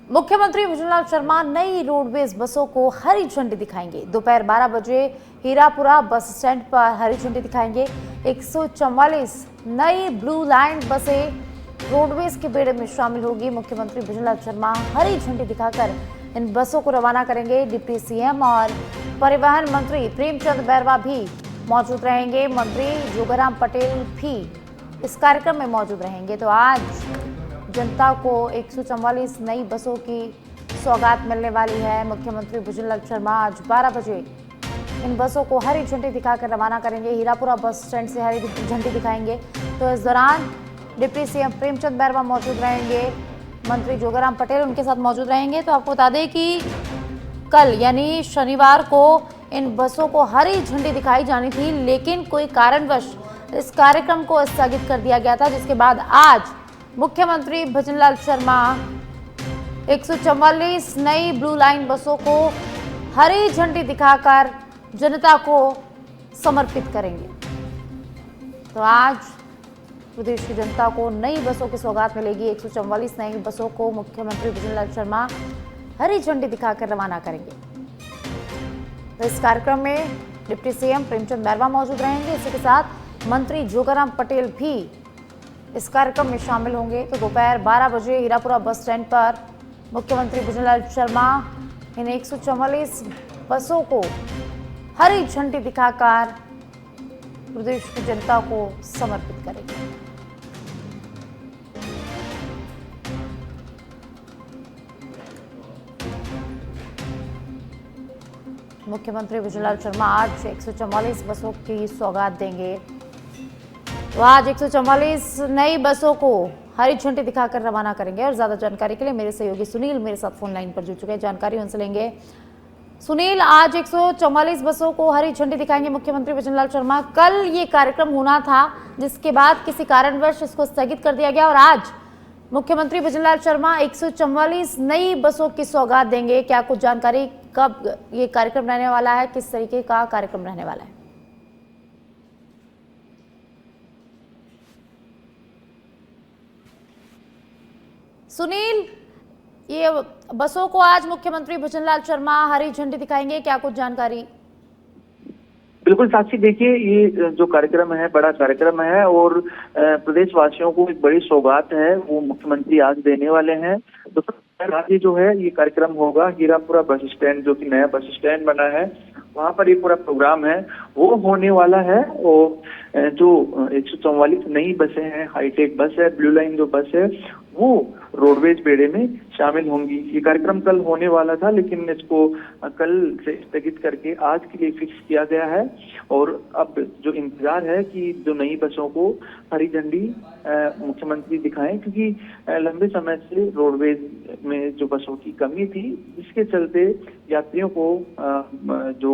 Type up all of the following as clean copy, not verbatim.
मुख्यमंत्री भुजनलाल शर्मा नई रोडवेज बसों को हरी झंडी दिखाएंगे। दोपहर 12 बजे हीरापुरा बस स्टैंड पर हरी झंडी दिखाएंगे। 144 नई ब्लू लाइन बसें रोडवेज के बेड़े में शामिल होगी। मुख्यमंत्री भुजनलाल शर्मा हरी झंडी दिखाकर इन बसों को रवाना करेंगे। डिप्टी सीएम और परिवहन मंत्री प्रेमचंद बैरवा भी मौजूद रहेंगे। मंत्री जोगाराम पटेल भी इस कार्यक्रम में मौजूद रहेंगे। तो आज जनता को 144 नई बसों की सौगात मिलने वाली है। मुख्यमंत्री भुजनलाल शर्मा आज 12 बजे इन बसों को हरी झंडी दिखाकर रवाना करेंगे। हीरापुरा बस स्टैंड से हरी झंडी दिखाएंगे। तो इस दौरान डिप्टी सीएम प्रेमचंद बैरवा मौजूद रहेंगे, मंत्री जोगाराम पटेल उनके साथ मौजूद रहेंगे। तो आपको बता दें कि कल यानी शनिवार को इन बसों को हरी झंडी दिखाई जानी थी, लेकिन कोई कारणवश इस कार्यक्रम को स्थगित कर दिया गया था, जिसके बाद आज मुख्यमंत्री भुजनलाल शर्मा 144 नई ब्लू लाइन बसों को हरी झंडी दिखाकर जनता को समर्पित करेंगे। तो आज प्रदेश की जनता को नई बसों की सौगात मिलेगी। 144 नई बसों को मुख्यमंत्री भुजनलाल शर्मा हरी झंडी दिखाकर रवाना करेंगे। तो इस कार्यक्रम में डिप्टी सीएम प्रेमचंद बैरवा मौजूद रहेंगे। इसी के साथ मंत्री जोगाराम पटेल भी इस कार्यक्रम में शामिल होंगे। तो दोपहर 12 बजे हीरापुरा बस स्टैंड पर मुख्यमंत्री भुजनलाल शर्मा इन 144 बसों को हरी झंडी दिखाकर प्रदेश की जनता को समर्पित करेंगे। मुख्यमंत्री भुजनलाल शर्मा आज 144 बसों की सौगात देंगे। तो आज 144 नई बसों को हरी झंडी दिखाकर रवाना करेंगे। और ज्यादा जानकारी के लिए मेरे सहयोगी सुनील मेरे साथ फोन लाइन पर जुड़ चुके हैं, जानकारी उनसे लेंगे। सुनील, आज 144 बसों को हरी झंडी दिखाएंगे मुख्यमंत्री भुजनलाल शर्मा। कल ये कार्यक्रम होना था, जिसके बाद किसी कारणवश इसको स्थगित कर दिया गया और आज मुख्यमंत्री भुजनलाल शर्मा 144 नई बसों की सौगात देंगे। क्या कुछ जानकारी, कब ये कार्यक्रम रहने वाला है, किस तरीके का कार्यक्रम रहने वाला है? सुनील, ये बसों को आज मुख्यमंत्री भुजनलाल शर्मा हरी झंडी दिखाएंगे, क्या कुछ जानकारी? बिल्कुल साक्षी, देखिए ये जो कार्यक्रम है बड़ा कार्यक्रम है और प्रदेशवासियों को एक बड़ी सौगात है वो मुख्यमंत्री आज देने वाले हैं। तो आज जो है ये कार्यक्रम होगा हीरापुरा बस स्टैंड, जो कि नया बस स्टैंड बना है, वहाँ पर ये पूरा प्रोग्राम है वो होने वाला है। और जो 144 नई बसें हैं, हाईटेक बस है, ब्लू लाइन जो बस है, वो रोडवेज बेड़े में शामिल होंगी। ये कार्यक्रम कल होने वाला था, लेकिन इसको कल से स्थगित करके आज के लिए फिक्स किया गया है। और अब जो इंतजार है कि जो नई बसों को हरी झंडी मुख्यमंत्री दिखाएं, क्योंकि लंबे समय से रोडवेज में जो बसों की कमी थी, इसके चलते यात्रियों को जो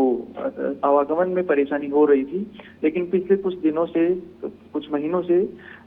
आवागमन में परेशानी हो रही थी। लेकिन पिछले कुछ दिनों से, कुछ महीनों से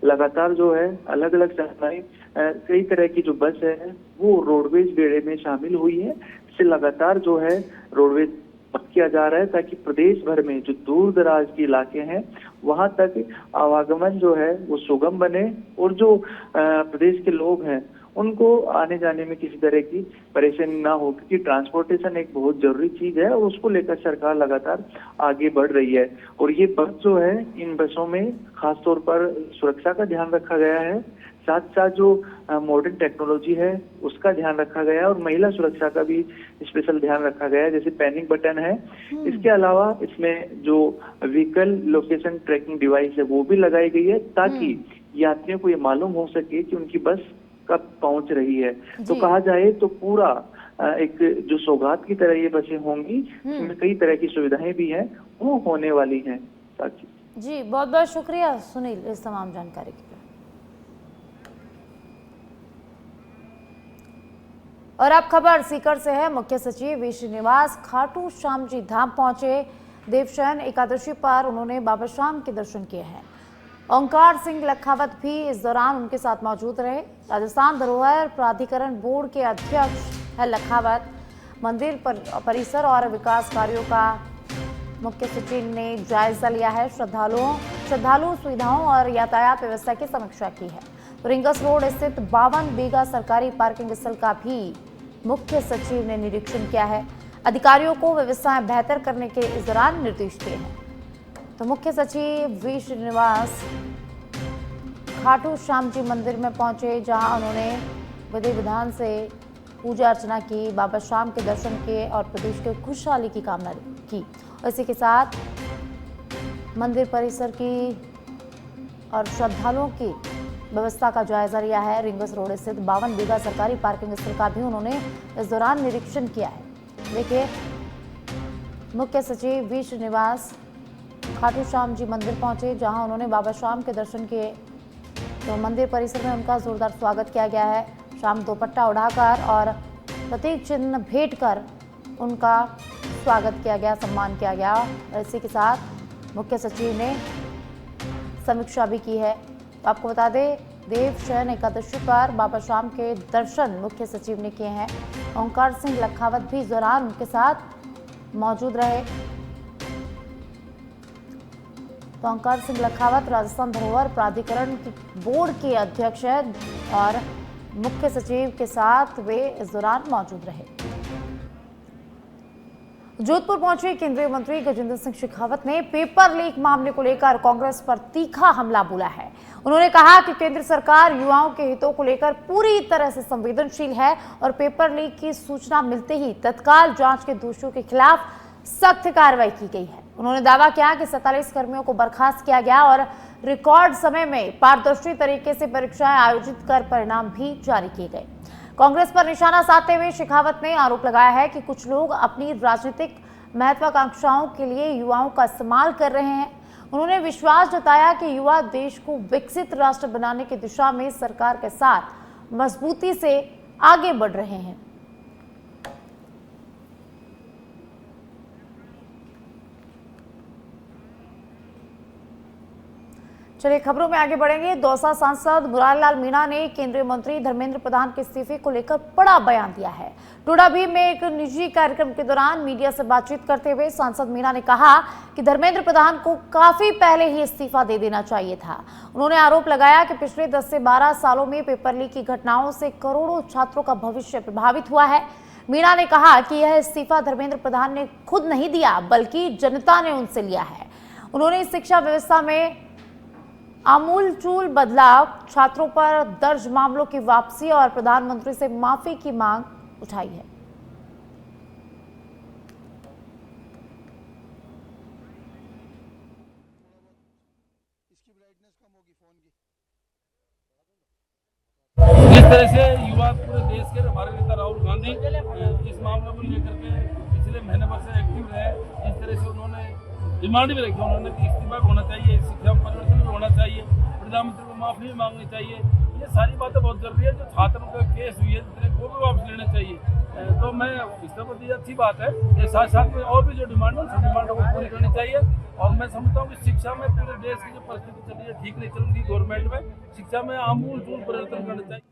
लगातार जो है अलग अलग संस्थाएं, कई तरह की जो बस है वो रोडवेज बेड़े में शामिल हुई है। इससे लगातार जो है रोडवेज किया जा रहा है, ताकि प्रदेश भर में जो दूर दराज के इलाके हैं वहां तक आवागमन जो है वो सुगम बने और जो प्रदेश के लोग हैं उनको आने जाने में किसी तरह की परेशानी ना हो, क्योंकि ट्रांसपोर्टेशन एक बहुत जरूरी चीज है और उसको लेकर सरकार लगातार आगे बढ़ रही है। और ये बस जो है, इन बसों में खासतौर पर सुरक्षा का ध्यान रखा गया है, साथ साथ जो मॉडर्न टेक्नोलॉजी है उसका ध्यान रखा गया है और महिला सुरक्षा का भी स्पेशल ध्यान रखा गया है, जैसे पैनिक बटन है। इसके अलावा इसमें जो व्हीकल लोकेशन ट्रैकिंग डिवाइस है वो भी लगाई गई है, ताकि यात्रियों को ये मालूम हो सके कि उनकी बस कब पहुंच रही है। तो कहा जाए तो पूरा एक जो सौगात की तरह ये बसें होंगी, इसमें कई तरह की सुविधाएं भी हैं वो होने वाली हैं। साक्षी जी, बहुत बहुत शुक्रिया सुनील इस तमाम जानकारी के लिए। और अब खबर सीकर से है। मुख्य सचिव वी श्रीनिवास खाटू श्याम जी धाम पहुंचे। देवशयन एकादशी पर उन्होंने बाबा श्याम के दर्शन किए हैं। ओंकार सिंह लखावत भी इस दौरान उनके साथ मौजूद रहे। राजस्थान धरोहर प्राधिकरण बोर्ड के अध्यक्ष है लखावत। मंदिर परिसर और विकास कार्यों का मुख्य सचिव ने जायजा लिया है। श्रद्धालु सुविधाओं और यातायात व्यवस्था की समीक्षा की है। तो रिंगस रोड स्थित 52 बीघा सरकारी पार्किंग स्थल का भी मुख्य सचिव ने निरीक्षण किया है। अधिकारियों को व्यवस्थाएं बेहतर करने के इस दौरान निर्देश दिए हैं। तो मुख्य सचिव वी श्रीनिवास खाटू श्याम जी मंदिर में पहुंचे, जहां उन्होंने विधि विधान से पूजा अर्चना की, बाबा श्याम के दर्शन किए और प्रदेश के खुशहाली की कामना की। इसी के साथ मंदिर परिसर की और श्रद्धालुओं की व्यवस्था का जायजा लिया है। रिंगस रोड स्थित 52 बीघा सरकारी पार्किंग स्थल का भी उन्होंने इस दौरान निरीक्षण किया है। देखिए, मुख्य सचिव वी श्रीनिवास खाटू श्याम जी मंदिर पहुंचे, जहां उन्होंने बाबा श्याम के दर्शन किए। तो मंदिर परिसर में उनका जोरदार स्वागत किया गया है। शाम दोपट्टा उड़ाकर और प्रतीक चिन्ह भेंट कर उनका स्वागत किया गया, सम्मान किया गया। और इसी के साथ मुख्य सचिव ने समीक्षा भी की है। तो आपको बता दें, देव शयन एकादशी पर बाबा श्याम के दर्शन मुख्य सचिव ने किए हैं। ओंकार सिंह लखावत भी इस दौरान उनके साथ मौजूद रहे। तो ओंकार सिंह लखावत राजस्थान धरोहर प्राधिकरण की बोर्ड के अध्यक्ष हैं और मुख्य सचिव के साथ वे इस दौरान मौजूद रहे। जोधपुर पहुंचे केंद्रीय मंत्री गजेंद्र सिंह शेखावत ने पेपर लीक मामले को लेकर कांग्रेस पर तीखा हमला बोला है। उन्होंने कहा कि केंद्र सरकार युवाओं के हितों को लेकर पूरी तरह से संवेदनशील है और पेपर लीक की सूचना मिलते ही तत्काल जांच के दोषियों के खिलाफ सख्त कार्रवाई की गई है। उन्होंने दावा किया कि 47 कर्मियों को बर्खास्त किया गया और रिकॉर्ड समय में पारदर्शी तरीके से परीक्षाएं आयोजित कर परिणाम भी जारी किए गए। कांग्रेस पर निशाना साधते हुए शेखावत ने आरोप लगाया है कि कुछ लोग अपनी राजनीतिक महत्वाकांक्षाओं के लिए युवाओं का इस्तेमाल कर रहे हैं। उन्होंने विश्वास जताया कि युवा देश को विकसित राष्ट्र बनाने की दिशा में सरकार के साथ मजबूती से आगे बढ़ रहे हैं। चलिए खबरों में आगे बढ़ेंगे। दौसा सांसद मुरारीलाल मीणा ने केंद्रीय मंत्री धर्मेंद्र प्रधान के इस्तीफे को लेकर बड़ा बयान दिया है। टोडाभीम में एक निजी कार्यक्रम के दौरान मीडिया से बातचीत करते हुए सांसद मीणा ने कहा कि धर्मेंद्र प्रधान को काफी पहले ही इस्तीफा दे देना चाहिए था। उन्होंने आरोप लगाया कि पिछले 10 से 12 सालों में पेपर लीक की घटनाओं से करोड़ों छात्रों का भविष्य प्रभावित हुआ है। मीणा ने कहा कि यह इस्तीफा धर्मेंद्र प्रधान ने खुद नहीं दिया, बल्कि जनता ने उनसे लिया है। उन्होंने शिक्षा व्यवस्था में आमूलचूल बदलाव, छात्रों पर दर्ज मामलों की वापसी और प्रधानमंत्री से माफी की मांग उठाई है। जिस तरह से युवा पूरे देश के हमारे नेता राहुल गांधी इस मामले को लेकर के पिछले महीने भर से एक्टिव रहे, इस तरह से उन्होंने डिमांड भी रखी, उन्होंने इस्तीफा होना चाहिए, शिक्षा परिवर्तन भी होना चाहिए, प्रधानमंत्री को माफी भी मांगनी चाहिए। ये सारी बातें बहुत जरूरी है। जो छात्रों का केस हुई है जितने वो भी वापस लेना चाहिए। तो मैं इस्तीफा दी अच्छी बात है। ये साथ साथ में और भी जो डिमांड है उस डिमांडों को पूरी करनी चाहिए। और मैं समझता हूँ कि शिक्षा में पूरे देश की जो परिस्थिति चल रही है ठीक नहीं चल रही गवर्नमेंट में, शिक्षा में आमूलचूल परिवर्तन करना चाहिए।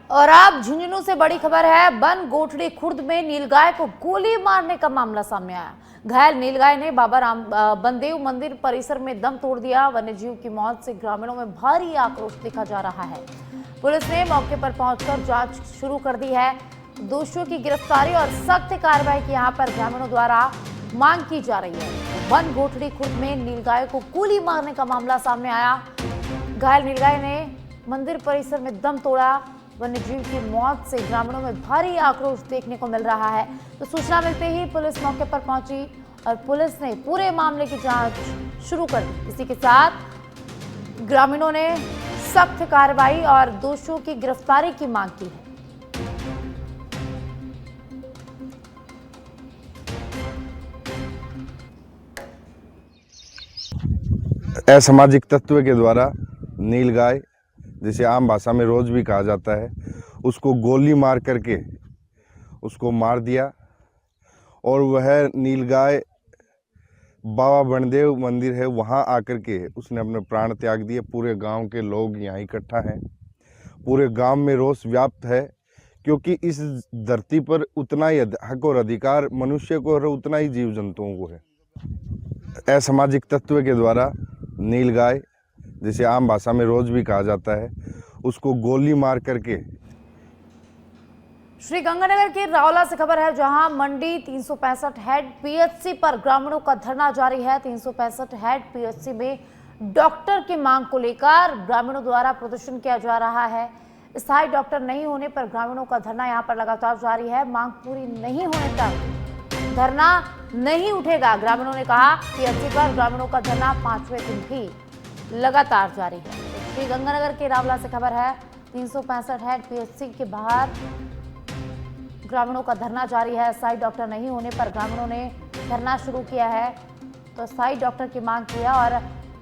और अब झुंझुनू से बड़ी खबर है। बन गोठड़ी खुर्द में नीलगाय को गोली मारने का मामला सामने आया। घायल नीलगाय ने बाबा राम बनदेव मंदिर परिसर में दम तोड़ दिया। वन्यजीव की मौत से ग्रामीणों में भारी आक्रोश देखा जा रहा है। पुलिस ने मौके पर पहुंचकर जांच शुरू कर दी है। दोषियों की गिरफ्तारी और सख्त कार्रवाई की यहां पर ग्रामीणों द्वारा मांग की जा रही है। वन गोठड़ी खुर्द में नीलगाय को गोली मारने का मामला सामने आया। घायल नीलगाय ने मंदिर परिसर में दम तोड़ा। वन्यजीव की मौत से ग्रामीणों में भारी आक्रोश देखने को मिल रहा है। तो सूचना मिलते ही पुलिस मौके पर पहुंची और पुलिस ने पूरे मामले की जांच शुरू कर दी। इसी के साथ ग्रामीणों ने सख्त कार्रवाई और दोषियों की गिरफ्तारी की मांग की है। असामाजिक तत्व के द्वारा नीलगाय, जिसे आम भाषा में रोज भी कहा जाता है, उसको गोली मार करके उसको मार दिया। और वह नीलगाय बाबा बनदेव मंदिर है वहाँ आकर के उसने अपने प्राण त्याग दिए। पूरे गांव के लोग यहाँ इकट्ठा हैं। पूरे गांव में रोष व्याप्त है, क्योंकि इस धरती पर उतना ही हक और अधिकार मनुष्य को और उतना ही जीव जंतुओं को है। असामाजिक तत्व के द्वारा नीलगाय, जिसे आम भाषा में रोज भी कहा जाता है, उसको गोली मार करके श्रीगंगानगर के रावला से खबर है, जहां मंडी 365 हेड पीएचसी पर ग्रामीणों का धरना जारी है। 365 हेड पीएचसी में डॉक्टर की मांग को लेकर ग्रामीणों द्वारा प्रदर्शन किया जा रहा है। स्थायी डॉक्टर नहीं होने पर ग्रामीणों का धरना यहां पर लगातार जारी है। मांग पूरी नहीं होने तक धरना नहीं उठेगा। ग्रामीणों ने कहा पीएचसी पर ग्रामीणों का धरना 5वें दिन भी लगातार जारी है। श्रीगंगानगर के रावला से खबर है, 365 हेड पीएचसी के बाहर ग्रामीणों का धरना जारी है। स्थायी डॉक्टर नहीं होने पर ग्रामीणों ने धरना शुरू किया है। तो स्थायी डॉक्टर की मांग की है और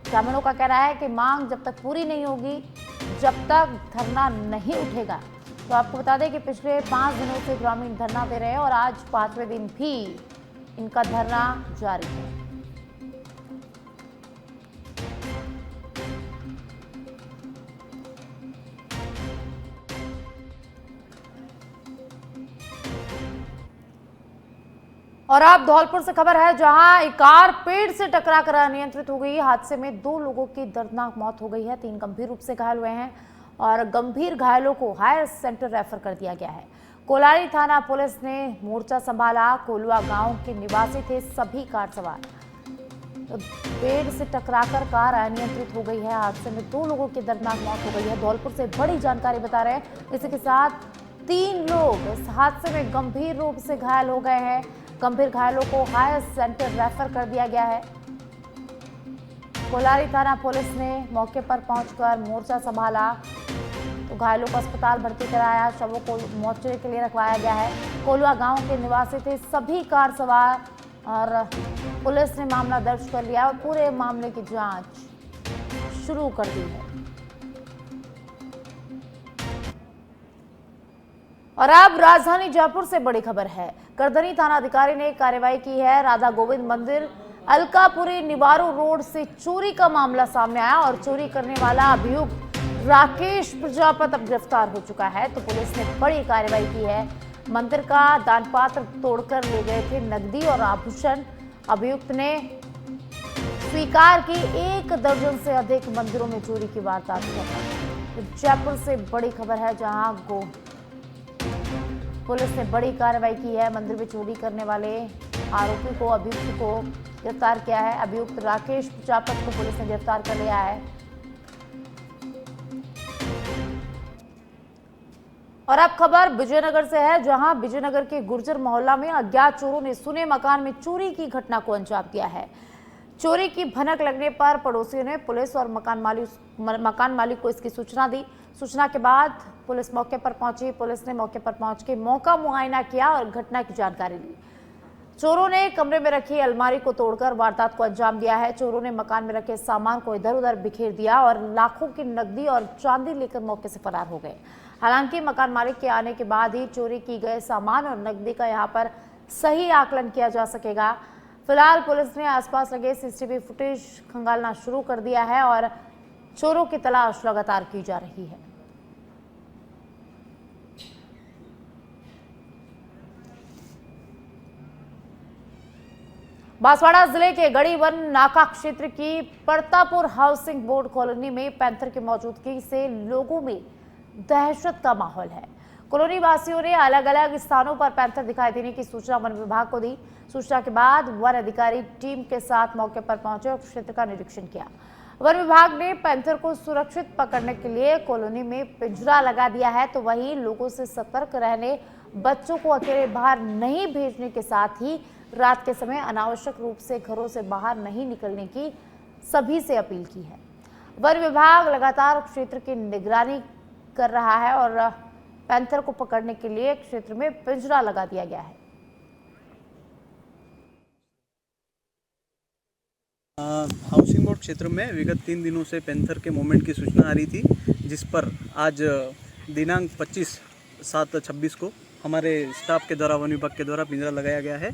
ग्रामीणों का कहना है कि मांग जब तक पूरी नहीं होगी, जब तक धरना नहीं उठेगा। तो आपको बता दें कि पिछले 5 दिनों से ग्रामीण धरना दे रहे हैं और आज 5वें दिन भी इनका धरना जारी है। और अब धौलपुर से खबर है, जहां एक कार पेड़ से टकराकर अनियंत्रित हो गई। हादसे में 2 लोगों की दर्दनाक मौत हो गई है। 3 गंभीर रूप से घायल हुए हैं और गंभीर घायलों को हायर सेंटर रेफर कर दिया गया है। कोलारी थाना पुलिस ने मोर्चा संभाला। कोलवा गांव के निवासी थे सभी कार सवार। तो पेड़ से टकराकर कार अनियंत्रित हो गई है। हादसे में 2 लोगों की दर्दनाक मौत हो गई है। धौलपुर से बड़ी जानकारी बता रहे हैं। इसी के साथ 3 लोग इस हादसे में गंभीर रूप से घायल हो गए हैं। गंभीर घायलों को हायर सेंटर रेफर कर दिया गया है। कोलारी थाना पुलिस ने मौके पर पहुंचकर मोर्चा संभाला। तो घायलों को अस्पताल भर्ती कराया, शवों को मोर्चरी के लिए रखवाया गया है। कोलवा गांव के निवासी थे सभी कार सवार और पुलिस ने मामला दर्ज कर लिया और पूरे मामले की जांच शुरू कर दी है। और अब राजधानी जयपुर से बड़ी खबर है। करधनी थाना अधिकारी ने कार्रवाई की है। राधा गोविंद मंदिर अलकापुरी निवारू रोड से चोरी का मामला सामने आया और चोरी करने वाला अभियुक्त राकेश प्रजापत अब गिरफ्तार हो चुका है। तो पुलिस ने बड़ी कार्रवाई की है। मंदिर का दानपात्र तोड़कर ले गए थे नकदी और आभूषण। अभियुक्त ने स्वीकार की 1 दर्जन से अधिक मंदिरों में चोरी की वारदात की। जयपुर से बड़ी खबर है, जहां पुलिस ने बड़ी कार्रवाई की है। मंदिर में चोरी करने वाले आरोपी को, अभियुक्त को गिरफ्तार किया है। अभियुक्त राकेश प्रजापत को पुलिस ने गिरफ्तार कर लिया है। और अब खबर विजयनगर से है, जहां विजयनगर के गुर्जर मोहल्ला में अज्ञात चोरों ने सुने मकान में चोरी की घटना को अंजाम दिया है। चोरी की भनक लगने पर पड़ोसियों ने पुलिस और मकान मालिक को इसकी सूचना दी। सूचना के बाद पुलिस मौके पर पहुंची। पुलिस ने मौके पर पहुंच के मौका मुआयना किया और घटना की जानकारी ली। चोरों ने कमरे में रखी अलमारी को तोड़कर वारदात को अंजाम दिया है। चोरों ने मकान में रखे सामान को इधर उधर बिखेर दिया और लाखों की नकदी और चांदी लेकर मौके से फरार हो गए। हालांकि मकान मालिक के आने के बाद ही चोरी की गए सामान और नकदी का यहां पर सही आकलन किया जा सकेगा। फिलहाल पुलिस ने आसपास लगे सीसीटीवी फुटेज खंगालना शुरू कर दिया है और चोरों की तलाश लगातार की जा रही है। बांसवाड़ा जिले के गढ़ीवन नाका क्षेत्र की परतापुर हाउसिंग बोर्ड कॉलोनी में पैंथर की मौजूदगी से लोगों में दहशत का माहौल है। कॉलोनी वासियों ने अलग अलग स्थानों पर पैंथर दिखाई देने की सूचना वन विभाग को दी। सूचना के बाद वन अधिकारी टीम के साथ मौके पर पहुंचे और क्षेत्र का निरीक्षण किया। वन विभाग ने पैंथर को सुरक्षित पकड़ने के लिए कॉलोनी में पिंजरा लगा दिया है। तो वहीं लोगों से सतर्क रहने, बच्चों को अकेले बाहर नहीं भेजने के साथ ही रात के समय अनावश्यक रूप से घरों से बाहर नहीं निकलने की सभी से अपील की है। वन विभाग लगातार क्षेत्र की निगरानी कर रहा है और पैंथर को पकड़ने के लिए क्षेत्र में पिंजरा लगा दिया गया है। हाउसिंग बोर्ड क्षेत्र में विगत 3 दिनों से पैंथर के मूवमेंट की सूचना आ रही थी, जिस पर आज दिनांक 25/7/26 को हमारे स्टाफ के द्वारा, वन विभाग के द्वारा पिंजरा लगाया गया है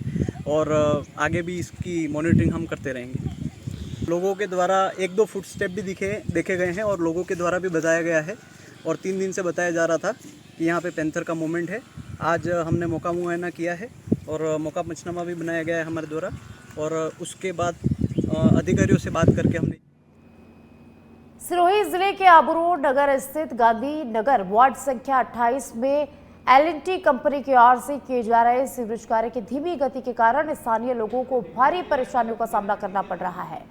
और आगे भी इसकी मॉनिटरिंग हम करते रहेंगे। लोगों के द्वारा 1-2 फुट स्टेप भी देखे गए हैं और लोगों के द्वारा भी बताया गया है और 3 दिन से बताया जा रहा था कि यहाँ पे पैंथर का मूवमेंट है। आज हमने मौका मुआयना किया है और मौका पंचनामा भी बनाया गया है हमारे द्वारा और उसके बाद अधिकारियों से बात करके हमने सिरोही जिले के आबू रोड नगर स्थित गांधी नगर वार्ड संख्या 28 में L&T कंपनी की ओर से किए जा रहे सीवरेज कार्य की धीमी गति के कारण स्थानीय लोगों को भारी परेशानियों का सामना करना पड़ रहा है।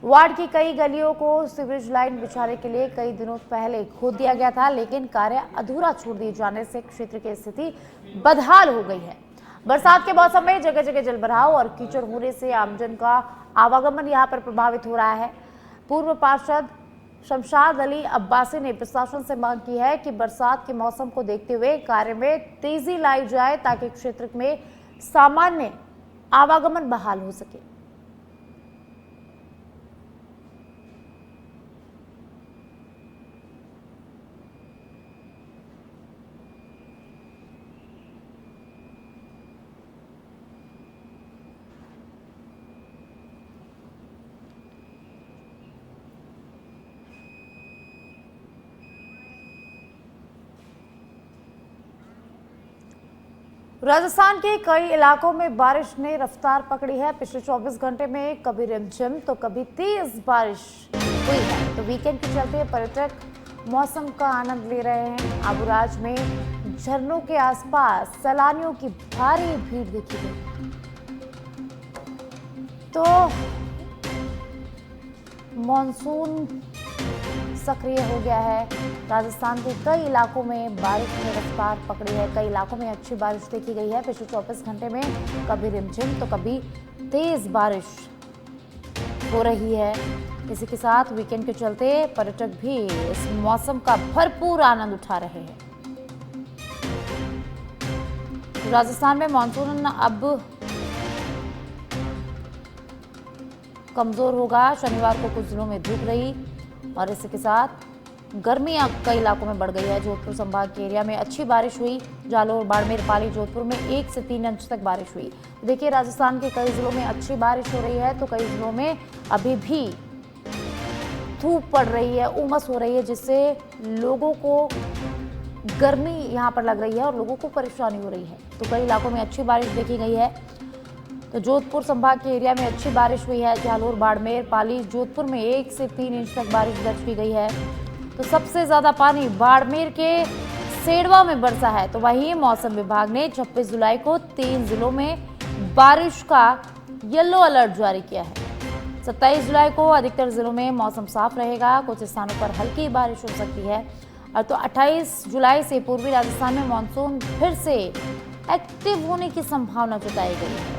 वार्ड की कई गलियों को सीवरेज लाइन बिछाने के लिए कई दिनों पहले खोद दिया गया था, लेकिन कार्य अधूरा छोड़ दिए जाने से क्षेत्र की स्थिति बदहाल हो गई है। बरसात के मौसम में जगह जगह जलभराव और कीचड़ होने से आमजन का आवागमन यहां पर प्रभावित हो रहा है। पूर्व पार्षद शमशाद अली अब्बासी ने प्रशासन से मांग की है कि बरसात के मौसम को देखते हुए कार्य में तेजी लाई जाए ताकि क्षेत्र में सामान्य आवागमन बहाल हो सके। राजस्थान के कई इलाकों में बारिश ने रफ्तार पकड़ी है। पिछले 24 घंटे में कभी रिमझिम तो कभी तेज बारिश हुई है। तो वीकेंड के चलते पर्यटक मौसम का आनंद ले रहे हैं। आबूराज में झरनों के आसपास सैलानियों की भारी भीड़ देखी गई। तो मानसून सक्रिय हो गया है। राजस्थान के कई इलाकों में बारिश ने रफ्तार पकड़ी है। कई इलाकों में अच्छी बारिश देखी गई है। पिछले 24 घंटे में कभी रिमझिम तो कभी तेज बारिश हो रही है। इसी के साथ वीकेंड के चलते पर्यटक भी इस मौसम का भरपूर आनंद उठा रहे हैं। राजस्थान में मानसून अब कमजोर होगा। शनिवार को कुछ जिलों में धूप रही और इसी के साथ गर्मी कई इलाकों में बढ़ गई है। जोधपुर संभाग के एरिया में अच्छी बारिश हुई। जालोर, बाड़मेर, पाली, जोधपुर में 1 से 3 इंच तक बारिश हुई। देखिए, राजस्थान के कई जिलों में अच्छी बारिश हो रही है तो कई जिलों में अभी भी धूप पड़ रही है, उमस हो रही है, जिससे लोगों को गर्मी यहाँ पर लग रही है और लोगों को परेशानी हो रही है। तो कई इलाकों में अच्छी बारिश देखी गई है। तो जोधपुर संभाग के एरिया में अच्छी बारिश हुई है। जालोर, बाड़मेर, पाली, जोधपुर में 1 से 3 इंच तक बारिश दर्ज की गई है। तो सबसे ज्यादा पानी बाड़मेर के सेड़वा में बरसा है। तो वहीं मौसम विभाग ने 26 जुलाई को 3 जिलों में बारिश का येलो अलर्ट जारी किया है। 27 जुलाई को अधिकतर जिलों में मौसम साफ रहेगा। कुछ स्थानों पर हल्की बारिश हो सकती है। और तो 28 जुलाई से पूर्वी राजस्थान में मानसून फिर से एक्टिव होने की संभावना जताई गई है।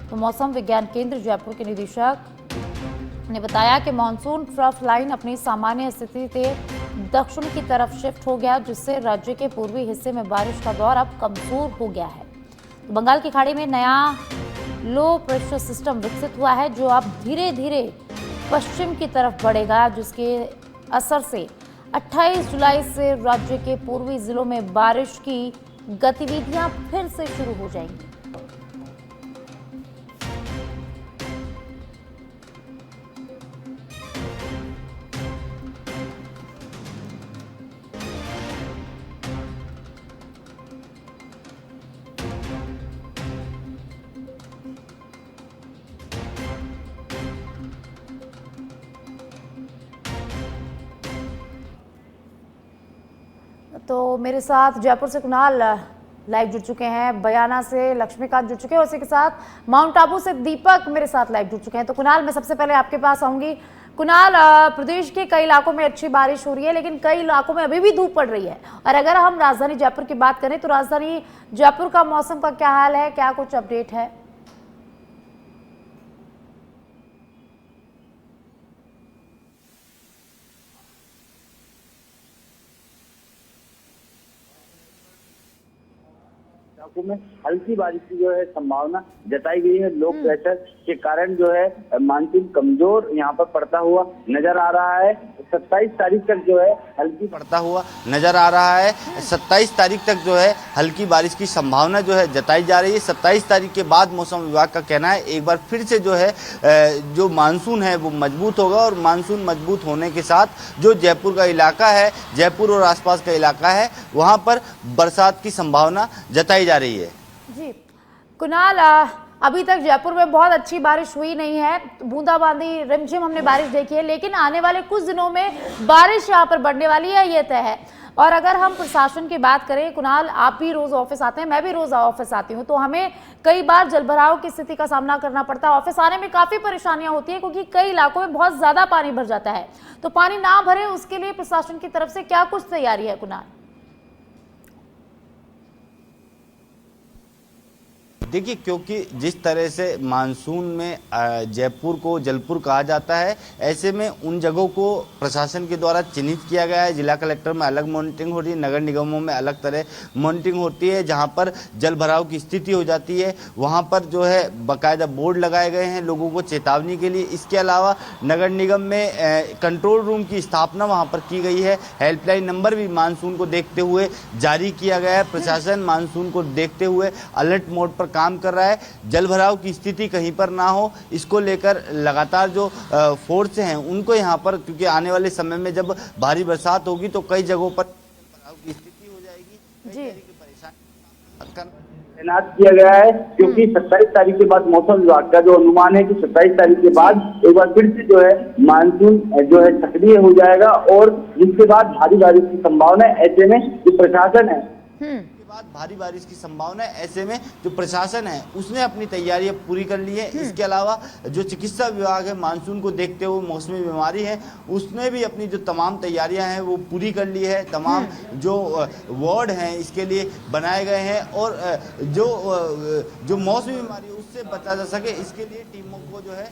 तो मौसम विज्ञान केंद्र जयपुर के निदेशक ने बताया कि मानसून ट्रफ लाइन अपनी सामान्य स्थिति से दक्षिण की तरफ शिफ्ट हो गया, जिससे राज्य के पूर्वी हिस्से में बारिश का दौर अब कमजोर हो गया है। तो बंगाल की खाड़ी में नया लो प्रेशर सिस्टम विकसित हुआ है, जो अब धीरे धीरे पश्चिम की तरफ बढ़ेगा, जिसके असर से 28 जुलाई से राज्य के पूर्वी जिलों में बारिश की गतिविधियां फिर से शुरू हो जाएंगी। तो मेरे साथ जयपुर से कुणाल लाइव जुड़ चुके हैं, बयाना से लक्ष्मीकांत जुड़ चुके हैं और इसी के साथ माउंट आबू से दीपक मेरे साथ लाइव जुड़ चुके हैं। तो कुणाल, मैं सबसे पहले आपके पास आऊंगी। कुणाल, प्रदेश के कई इलाकों में अच्छी बारिश हो रही है, लेकिन कई इलाकों में अभी भी धूप पड़ रही है। और अगर हम राजधानी जयपुर की बात करें तो राजधानी जयपुर का मौसम का क्या हाल है, क्या कुछ अपडेट है? में हल्की बारिश की जो है संभावना जताई गई है। लो प्रेशर के कारण जो है मानसून कमजोर यहाँ पर पड़ता हुआ नजर आ रहा है। 27 तारीख तक जो है हल्की पड़ता हुआ नजर आ रहा है। 27 तारीख तक जो है हल्की बारिश की संभावना जो है जताई जा रही है। 27 तारीख के बाद मौसम विभाग का कहना है एक बार फिर से जो है जो मानसून है वो मजबूत होगा और मानसून मजबूत होने के साथ जो जयपुर का इलाका है, जयपुर और आसपास का इलाका है, वहाँ पर बरसात की संभावना जताई जा रही है। जी कुणाल, अभी तक जयपुर में बहुत अच्छी बारिश हुई नहीं है, बूंदाबांदी रिमझिम हमने बारिश देखी है, लेकिन आने वाले कुछ दिनों में बारिश यहाँ पर बढ़ने वाली है, ये तय है। और अगर हम प्रशासन की बात करें, कुणाल, आप भी रोज ऑफिस आते हैं, मैं भी रोज ऑफिस आती हूँ, तो हमें कई बार जलभराव की स्थिति का सामना करना पड़ता है। ऑफिस आने में काफी परेशानियां होती है क्योंकि कई इलाकों में बहुत ज्यादा पानी भर जाता है। तो पानी ना भरे उसके लिए प्रशासन की तरफ से क्या कुछ तैयारी है, कुणाल? देखिए, क्योंकि जिस तरह से मानसून में जयपुर को जलपुर कहा जाता है, ऐसे में उन जगहों को प्रशासन के द्वारा चिन्हित किया गया है। जिला कलेक्टर में अलग मॉनिटरिंग हो रही है, नगर निगमों में अलग तरह मॉनिटरिंग होती है। जहां पर जल भराव की स्थिति हो जाती है वहां पर जो है बाकायदा बोर्ड लगाए गए हैं लोगों को चेतावनी के लिए। इसके अलावा नगर निगम में कंट्रोल रूम की स्थापना वहाँ पर की गई है। हेल्पलाइन नंबर भी मानसून को देखते हुए जारी किया गया है। प्रशासन मानसून को देखते हुए अलर्ट मोड पर काम कर रहा है। जल भराव की स्थिति कहीं पर ना हो, इसको लेकर लगातार जो फोर्स हैं उनको यहाँ पर, क्योंकि आने वाले समय में जब भारी बरसात होगी तो कई जगहों पर जल भराव की स्थिति हो जाएगी, कई तरह की परेशानी तैनात किया गया है। क्योंकि 27 तारीख के बाद मौसम विभाग का जो अनुमान है कि 27 तारीख के बाद एक बार फिर से जो है मानसून जो है सक्रिय हो जाएगा और जिसके बाद भारी बारिश की संभावना है। ऐसे में जो प्रशासन है भारी बारिश की संभावना है, ऐसे में जो प्रशासन है उसने अपनी तैयारियां पूरी कर ली है। इसके अलावा जो चिकित्सा विभाग है मानसून को देखते हुए मौसमी बीमारी है उसने भी अपनी जो तमाम तैयारियां हैं वो पूरी कर ली है। तमाम जो वार्ड हैं इसके लिए बनाए गए हैं और जो मौसमी बीमारी है उससे बचा जा सके इसके लिए टीमों को जो है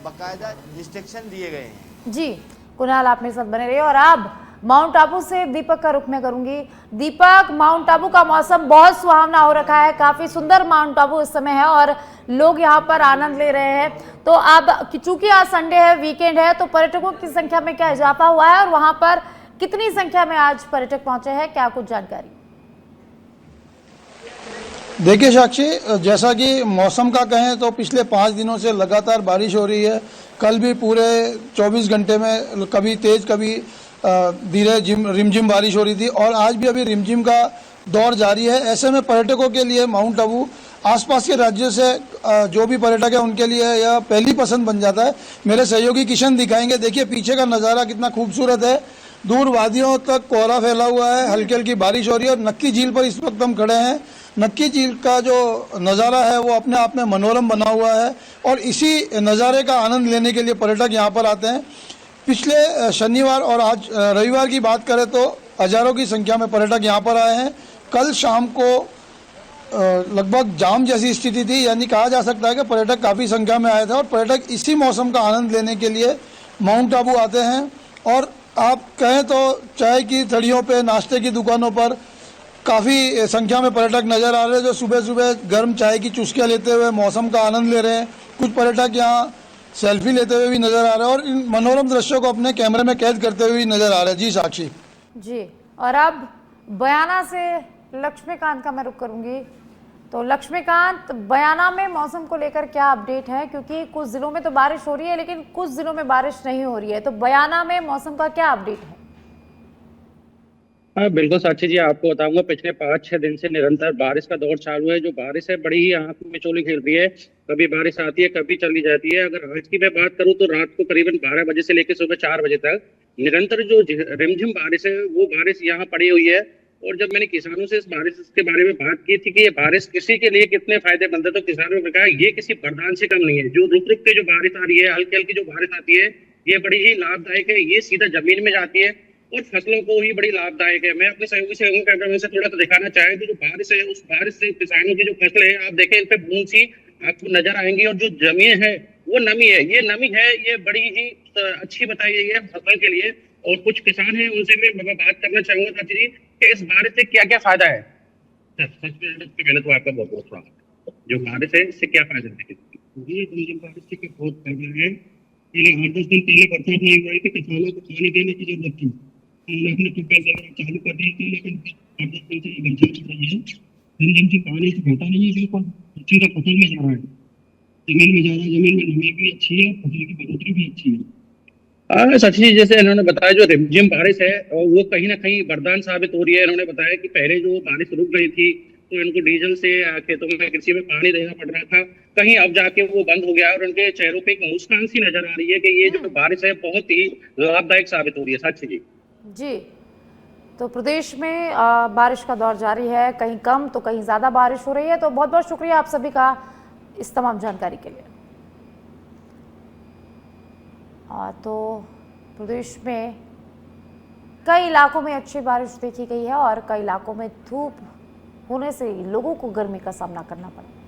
बाकायदा इंस्ट्रक्शन दिए गए हैं। जी कुणाल, आप मेरे साथ बने रहिए। और अब माउंट आबू से दीपक का रुख मैं करूंगी। दीपक, माउंट आबू का मौसम बहुत सुहावना हो रखा है, काफी सुंदर माउंट आबू इस समय है और लोग यहाँ पर आनंद ले रहे हैं। तो अब चूंकि आज संडे है, वीकेंड है, तो पर्यटकों की संख्या में क्या इजाफा हुआ है और वहां पर कितनी संख्या में आज पर्यटक पहुंचे हैं, क्या कुछ जानकारी? देखिए साक्षी, जैसा कि मौसम का कहें तो पिछले 5 दिनों से लगातार बारिश हो रही है। कल भी पूरे 24 घंटे में कभी तेज कभी धीरे रिमझिम बारिश हो रही थी और आज भी अभी रिमझिम का दौर जारी है। ऐसे में पर्यटकों के लिए माउंट आबू आसपास के राज्यों से जो भी पर्यटक है उनके लिए यह पहली पसंद बन जाता है। मेरे सहयोगी किशन दिखाएंगे। देखिए पीछे का नज़ारा कितना खूबसूरत है, दूर वादियों तक कोहरा फैला हुआ है, हल्की हल्की बारिश हो रही है और नक्की झील पर इस वक्त हम खड़े हैं। नक्की झील का जो नज़ारा है वो अपने आप में मनोरम बना हुआ है और इसी नज़ारे का आनंद लेने के लिए पर्यटक यहाँ पर आते हैं। पिछले शनिवार और आज रविवार की बात करें तो हज़ारों की संख्या में पर्यटक यहाँ पर आए हैं। कल शाम को लगभग जाम जैसी स्थिति थी, यानी कहा जा सकता है कि पर्यटक काफ़ी संख्या में आए थे और पर्यटक इसी मौसम का आनंद लेने के लिए माउंट आबू आते हैं। और आप कहें तो चाय की थड़ियों पे, नाश्ते की दुकानों पर काफ़ी संख्या में पर्यटक नज़र आ रहे हैं जो सुबह सुबह गर्म चाय की चुस्कियाँ लेते हुए मौसम का आनंद ले रहे हैं। कुछ पर्यटक यहाँ सेल्फी लेते हुए भी नज़र आ रहे हैं और इन मनोरम दृश्यों को अपने कैमरे में कैद करते हुए भी नज़र आ रहे हैं। जी साक्षी जी, और अब बयाना से लक्ष्मीकांत का मैं रुख करूंगी। तो लक्ष्मीकांत, बयाना में मौसम को लेकर क्या अपडेट है? क्योंकि कुछ जिलों में तो बारिश हो रही है लेकिन कुछ जिलों में बारिश नहीं हो रही है, तो बयाना में मौसम का क्या अपडेट है? हाँ बिल्कुल साक्षी जी, आपको बताऊंगा पिछले 5-6 दिन से निरंतर बारिश का दौर चालू है। जो बारिश है बड़ी ही आंख में चोली खेल रही है, कभी बारिश आती है कभी चली जाती है। अगर आज की मैं बात करूं तो रात को करीबन 12 बजे से लेकर सुबह 4 बजे तक निरंतर जो रिमझिम बारिश है वो बारिश यहाँ पड़ी हुई है। और जब मैंने किसानों से इस बारिश के बारे में बात की थी कि ये बारिश किसी के लिए कितने फायदेमंद है, तो किसानों ने कहा ये किसी वरदान से कम नहीं है। जो रुक रुक के जो बारिश आ रही है, हल्की हल्की जो बारिश आती है, ये बड़ी ही लाभदायक है। ये सीधा जमीन में जाती है और फसलों को ही बड़ी लाभदायक है। मैं अपने सहयोगी से कैमरामैन से थोड़ा सा दिखाना चाहे तो जो बारिश है उस बारिश से किसानों की जो फसल है आप देखें इन पे बूंद सी आपको नजर आएंगी और जो जमीन है वो नमी है। ये नमी है, ये बड़ी ही अच्छी बताई गई है फसल के लिए। और कुछ किसान हैं उनसे मैं बात करना चाहूंगा चाची जी कि इस बारिश से क्या क्या फायदा है। पहले तो आपका बहुत बहुत स्वागत। जो बारिश है इससे क्या फायदा है? ये बारिश से बहुत फायदा है। पहले 8-10 दिन पहले बरसात नहीं हुई थी, किसानों को पानी देने की जरूरत थी, हमने ट्यूबवेल वगैरह चालू कर दी थी, लेकिन 8-10 दिन से बरसात हो रही है, दिन से पानी से घटा नहीं है, बिल्कुल सीधा फसल में जा रहा है, जमीन में जा रहा है। जमीन में नमी भी अच्छी है, फसल की बढ़ोतरी भी अच्छी है। सचिन जी, जैसे इन्होंने बताया जो रिमझिम बारिश है वो कहीं ना कहीं वरदान साबित हो रही है। इन्होंने बताया कि पहले जो बारिश रुक गई थी तो इनको डीजल से खेतों में कृषि में पानी देना पड़ रहा था, कहीं अब जाके वो बंद हो गया और उनके चेहरों पे एक मुस्कान सी नजर आ रही है कि ये जो बारिश है बहुत ही लाभदायक साबित हो रही है। साक्षी जी जी, तो प्रदेश में बारिश का दौर जारी है, कहीं कम तो कहीं ज़्यादा बारिश हो रही है। तो बहुत बहुत शुक्रिया आप सभी का इस तमाम जानकारी के लिए। तो प्रदेश में कई इलाकों में अच्छी बारिश देखी गई है और कई इलाकों में धूप होने से लोगों को गर्मी का सामना करना पड़ा।